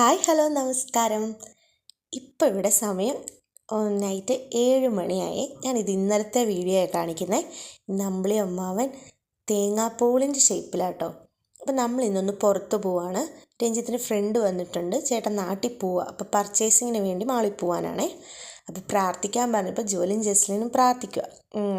Hi hello നമസ്കാരം. ഇപ്പോൾ ഇവിടെ സമയം നൈറ്റ് 7 മണിയായി. ഞാനിത് ഇന്നലത്തെ വീഡിയോ കാണിക്കുന്നത്. അമ്പിളി അമ്മാവൻ തേങ്ങാപ്പൂളിൻ്റെ ഷേപ്പിലാട്ടോ. അപ്പോൾ നമ്മൾ ഇന്നൊന്ന് പുറത്ത് പോവാണ്. രഞ്ജിത്തിൻ്റെ ഫ്രണ്ട് വന്നിട്ടുണ്ട്. ചേട്ടൻ നാട്ടിൽ പോവുക. അപ്പോൾ പർച്ചേസിങ്ങിന് വേണ്ടി മാളിൽ പോവാനാണേ. അപ്പോൾ പ്രാർത്ഥിക്കാൻ പറഞ്ഞപ്പോൾ ജോലിയും ജസ്ലിനും പ്രാർത്ഥിക്കുക.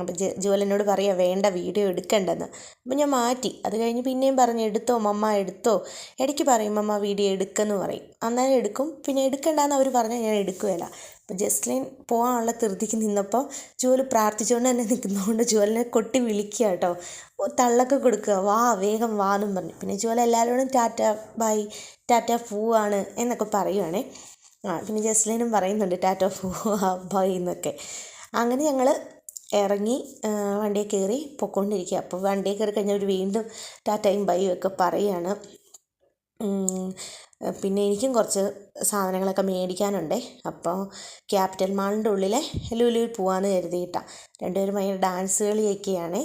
അപ്പോൾ ജോലിനോട് പറയുക വേണ്ട വീഡിയോ എടുക്കണ്ടെന്ന്. അപ്പോൾ ഞാൻ മാറ്റി. അത് കഴിഞ്ഞ് പിന്നെയും പറഞ്ഞു എടുത്തോ മമ്മ എടുത്തോ. ഇടയ്ക്ക് പറയും മമ്മ വീഡിയോ എടുക്കുമെന്ന് പറയും. അന്നേരം എടുക്കും. പിന്നെ എടുക്കണ്ടെന്ന് അവർ പറഞ്ഞാൽ ഞാൻ എടുക്കുകയില്ല. അപ്പോൾ ജസ്ലിൻ പോകാനുള്ള ധൃതിക്ക് നിന്നപ്പോൾ ജോലി പ്രാർത്ഥിച്ചുകൊണ്ട് തന്നെ നിൽക്കുന്നതുകൊണ്ട് ജോലിനെ കൊട്ടി വിളിക്കുക കേട്ടോ. തള്ളൊക്കെ കൊടുക്കുക, വാ വേഗം വാ എന്നും പറഞ്ഞു. പിന്നെ ജോലി എല്ലാവരോടും ടാറ്റ ബൈ, ടാറ്റ പോവാണ് എന്നൊക്കെ പറയുവാണേ. പിന്നെ ജസ്ലിനും പറയുന്നുണ്ട് ടാറ്റ പോവാ ബൈ എന്നൊക്കെ. അങ്ങനെ ഞങ്ങൾ ഇറങ്ങി വണ്ടിയിൽ കയറി പൊയ്ക്കൊണ്ടിരിക്കുക. അപ്പോൾ വണ്ടിയിൽ കയറി കഴിഞ്ഞാൽ അവർ വീണ്ടും ടാറ്റയും ബൈയും ഒക്കെ പറയുകയാണ്. പിന്നെ എനിക്കും കുറച്ച് സാധനങ്ങളൊക്കെ മേടിക്കാനുണ്ടേ. അപ്പോൾ ക്യാപിറ്റൽ മാളിൻ്റെ ഉള്ളിലെ ലുലുവിൽ പോകാമെന്ന് കരുതിയിട്ടാണ്. രണ്ടുപേരും ഭയങ്കര ഡാൻസ് കളിയൊക്കെയാണ്.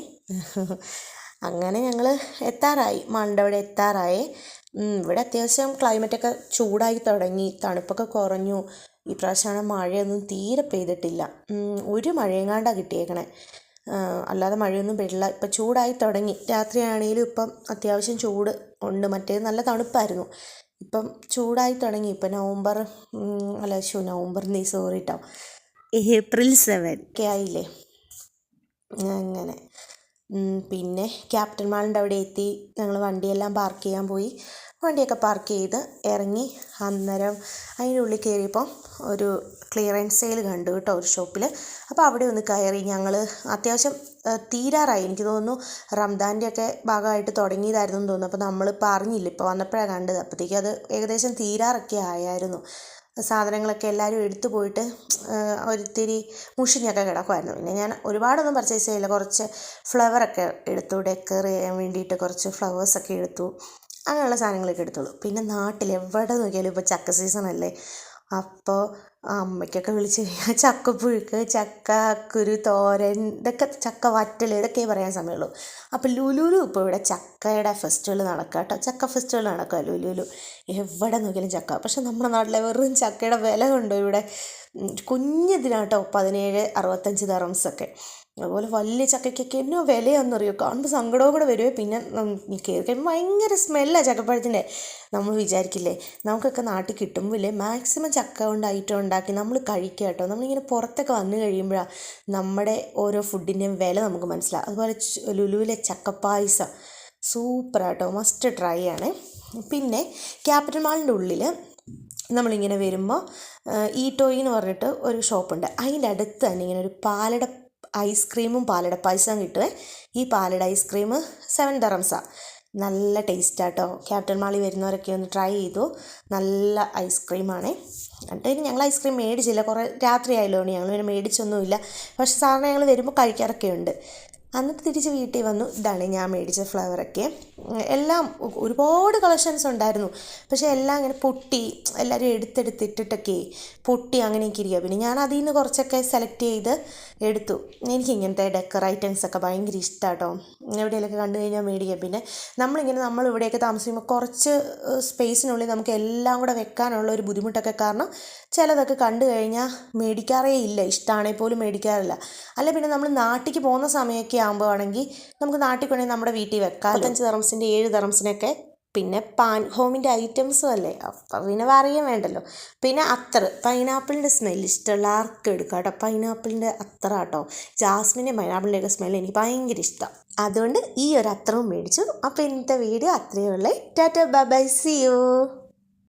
അങ്ങനെ ഞങ്ങൾ എത്താറായി, മാളിൻ്റെ അവിടെ എത്താറായി. ഇവിടെ അത്യാവശ്യം ക്ലൈമറ്റൊക്കെ ചൂടായി തുടങ്ങി, തണുപ്പൊക്കെ കുറഞ്ഞു. ഈ പ്രാവശ്യമാണ് മഴയൊന്നും തീരെ പെയ്തിട്ടില്ല. ഒരു മഴയെങ്ങാണ്ടാണ് കിട്ടിയേക്കണേ, അല്ലാതെ മഴയൊന്നും പെയ്തില്ല. ഇപ്പം ചൂടായി തുടങ്ങി. രാത്രിയാണെങ്കിലും ഇപ്പം അത്യാവശ്യം ചൂട് ഉണ്ട്. മറ്റേത് നല്ല തണുപ്പായിരുന്നു. ഇപ്പം ചൂടായി തുടങ്ങി. ഇപ്പം നവംബർ സോറി കേട്ടോ, April 7 ഒക്കെ ആയില്ലേ. അങ്ങനെ പിന്നെ ക്യാപിറ്റൽ മാളിൻ്റെ അവിടെ എത്തി. ഞങ്ങൾ വണ്ടിയെല്ലാം പാർക്ക് ചെയ്യാൻ പോയി. വണ്ടിയൊക്കെ പാർക്ക് ചെയ്ത് ഇറങ്ങി. അന്നേരം അതിനുള്ളിൽ കയറിയപ്പോൾ ഒരു ക്ലിയറൻസ് സെയിൽ കണ്ടു കേട്ടോ ഒരു ഷോപ്പിൽ. അപ്പോൾ അവിടെ ഒന്ന് കയറി. ഞങ്ങൾ അത്യാവശ്യം തീരാറായി, എനിക്ക് തോന്നുന്നു റംദാൻ്റെ ഒക്കെ ഭാഗമായിട്ട് തുടങ്ങിയതായിരുന്നു എന്ന് തോന്നുന്നു. അപ്പോൾ നമ്മളിപ്പോൾ അറിഞ്ഞില്ല, ഇപ്പോൾ വന്നപ്പോഴാണ് കണ്ടത്. അപ്പോഴത്തേക്കും അത് ഏകദേശം തീരാറൊക്കെ ആയായിരുന്നു. സാധനങ്ങളൊക്കെ എല്ലാവരും എടുത്തു പോയിട്ട് ഒരിത്തിരി മുഷിഞ്ഞൊക്കെ കിടക്കുമായിരുന്നു. പിന്നെ ഞാൻ ഒരുപാടൊന്നും പർച്ചേസ് ചെയ്യില്ല. കുറച്ച് ഫ്ലവറൊക്കെ എടുത്തു, ഡെക്കർ ചെയ്യാൻ വേണ്ടിയിട്ട് കുറച്ച് ഫ്ലവേഴ്സൊക്കെ എടുത്തു. അങ്ങനെയുള്ള സാധനങ്ങളൊക്കെ എടുത്തോളൂ. പിന്നെ നാട്ടിൽ എവിടെ നോക്കിയാലും ഇപ്പോൾ ചക്ക സീസണല്ലേ. അപ്പോൾ അമ്മയ്ക്കൊക്കെ വിളിച്ച് കഴിഞ്ഞാൽ ചക്കപ്പുഴുക്ക്, ചക്കക്കുരു തോരൻ, ഇതൊക്കെ ചക്ക വറ്റൽ, ഇതൊക്കെ പറയാൻ സമയമുള്ളൂ. അപ്പോൾ ലുലുലു ഇപ്പോൾ ഇവിടെ ചക്കയുടെ ഫെസ്റ്റിവൽ നടക്കുക കേട്ടോ. ചക്ക ഫെസ്റ്റിവൽ നടക്കുക ലുലുലു. എവിടെ നോക്കിയാലും ചക്ക. പക്ഷെ നമ്മുടെ നാട്ടിലെ വെറും ചക്കയുടെ വില കൊണ്ടോ ഇവിടെ കുഞ്ഞിതിനാട്ടോ 17-65 ദിർഹംസൊക്കെ. അതുപോലെ വലിയ ചക്കയ്ക്കൊക്കെ എന്നോ വിലയാണെന്നറിയോ. കാണുമ്പോൾ സങ്കടവും കൂടെ വരുമോ. പിന്നെ കയറി കഴിയുമ്പോൾ ഭയങ്കര സ്മെല്ലാണ് ചക്കപ്പഴത്തിൻ്റെ. നമ്മൾ വിചാരിക്കില്ലേ നമുക്കൊക്കെ നാട്ടിൽ കിട്ടുമ്പോഴേ മാക്സിമം ചക്ക കൊണ്ട് ഐറ്റം ഉണ്ടാക്കി നമ്മൾ കഴിക്കുക കേട്ടോ. നമ്മളിങ്ങനെ പുറത്തൊക്കെ വന്നു കഴിയുമ്പോഴാണ് നമ്മുടെ ഓരോ ഫുഡിൻ്റെയും വില നമുക്ക് മനസ്സിലാവും. അതുപോലെ ലുലുവിലെ ചക്കപ്പായസം സൂപ്പറാട്ടോ, മസ്റ്റ് ട്രൈ ആണ്. പിന്നെ ക്യാപിറ്റൽ മാളിൻ്റെ ഉള്ളിൽ നമ്മളിങ്ങനെ വരുമ്പോൾ ഈറ്റോയി എന്ന് പറഞ്ഞിട്ട് ഒരു ഷോപ്പുണ്ട്. അതിൻ്റെ അടുത്ത് തന്നെ ഇങ്ങനെ ഒരു പാലട ഐസ്ക്രീമും പാലട പായസം കിട്ടുമേ. ഈ പാലട ഐസ്ക്രീം 7 ദിർഹംസാണ്. നല്ല ടേസ്റ്റാട്ടോ. ക്യാപിറ്റൽ മാളിൽ വരുന്നവരൊക്കെ ഒന്ന് ട്രൈ ചെയ്തു. നല്ല ഐസ്ക്രീമാണേ. എന്നിട്ട് ഞങ്ങൾ ഐസ്ക്രീം മേടിച്ചില്ല, കുറേ രാത്രി ആയല്ലോ. ഞങ്ങൾ പിന്നെ മേടിച്ചൊന്നുമില്ല. പക്ഷേ സാറിന് ഞങ്ങൾ വരുമ്പോൾ കഴിക്കാറൊക്കെ ഉണ്ട്. എന്നിട്ട് തിരിച്ച് വീട്ടിൽ വന്നു. ഇതാണ് ഞാൻ മേടിച്ച ഫ്ലവറൊക്കെ. എല്ലാം ഒരുപാട് കളക്ഷൻസ് ഉണ്ടായിരുന്നു. പക്ഷേ എല്ലാം ഇങ്ങനെ പൊട്ടി, എല്ലാവരും എടുത്തെടുത്തിട്ടിട്ടൊക്കെ പൊട്ടി അങ്ങനെയൊക്കെ ഇരിക്കുക. പിന്നെ ഞാൻ അതിൽ നിന്ന് കുറച്ചൊക്കെ സെലക്ട് ചെയ്ത് എടുത്തു. എനിക്ക് ഇങ്ങനത്തെ ഡെക്കർ ഐറ്റംസൊക്കെ ഭയങ്കര ഇഷ്ടമാട്ടോ. എവിടെയെങ്കിലൊക്കെ കണ്ടു കഴിഞ്ഞാൽ മേടിക്കാം. പിന്നെ നമ്മൾ ഇവിടെയൊക്കെ താമസിക്കുമ്പോൾ കുറച്ച് സ്പേസിനുള്ളിൽ നമുക്ക് എല്ലാം കൂടെ വെക്കാനുള്ള ഒരു ബുദ്ധിമുട്ടൊക്കെ കാരണം ചിലതൊക്കെ കണ്ടു കഴിഞ്ഞാൽ മേടിക്കാറേ ഇല്ല. ഇഷ്ടമാണെങ്കിൽ പോലും മേടിക്കാറില്ല. അല്ല പിന്നെ നമ്മൾ നാട്ടിലേക്ക് പോകുന്ന സമയമൊക്കെ ആകുമ്പോൾ ആണെങ്കിൽ നമുക്ക് നാട്ടിൽ കൊണ്ടുപോയി നമ്മുടെ വീട്ടിൽ വെക്കാം. 5 ദിർഹംസിൻ്റെ 7 ദിർഹംസിനൊക്കെ. പിന്നെ ഹോമിൻ്റെ ഐറ്റംസും അല്ലേ, അപ്പം പിന്നെ പറയാൻ വേണ്ടല്ലോ. പിന്നെ അത്തർ, പൈനാപ്പിളിൻ്റെ സ്മെല്ല് ഇഷ്ടമുള്ള ആർക്കും എടുക്കാം കേട്ടോ. പൈനാപ്പിളിൻ്റെ അത്തറ കേട്ടോ. ജാസ്മിൻ്റെ പൈനാപ്പിളിൻ്റെയൊക്കെ സ്മെല്ല് എനിക്ക് ഭയങ്കര ഇഷ്ടം. അതുകൊണ്ട് ഈ ഒരു അത്തറും മേടിച്ചു. അപ്പോൾ ഇന്നത്തെ വീഡിയോ അത്രയേ ഉള്ളൂ. Tata bye bye, see U.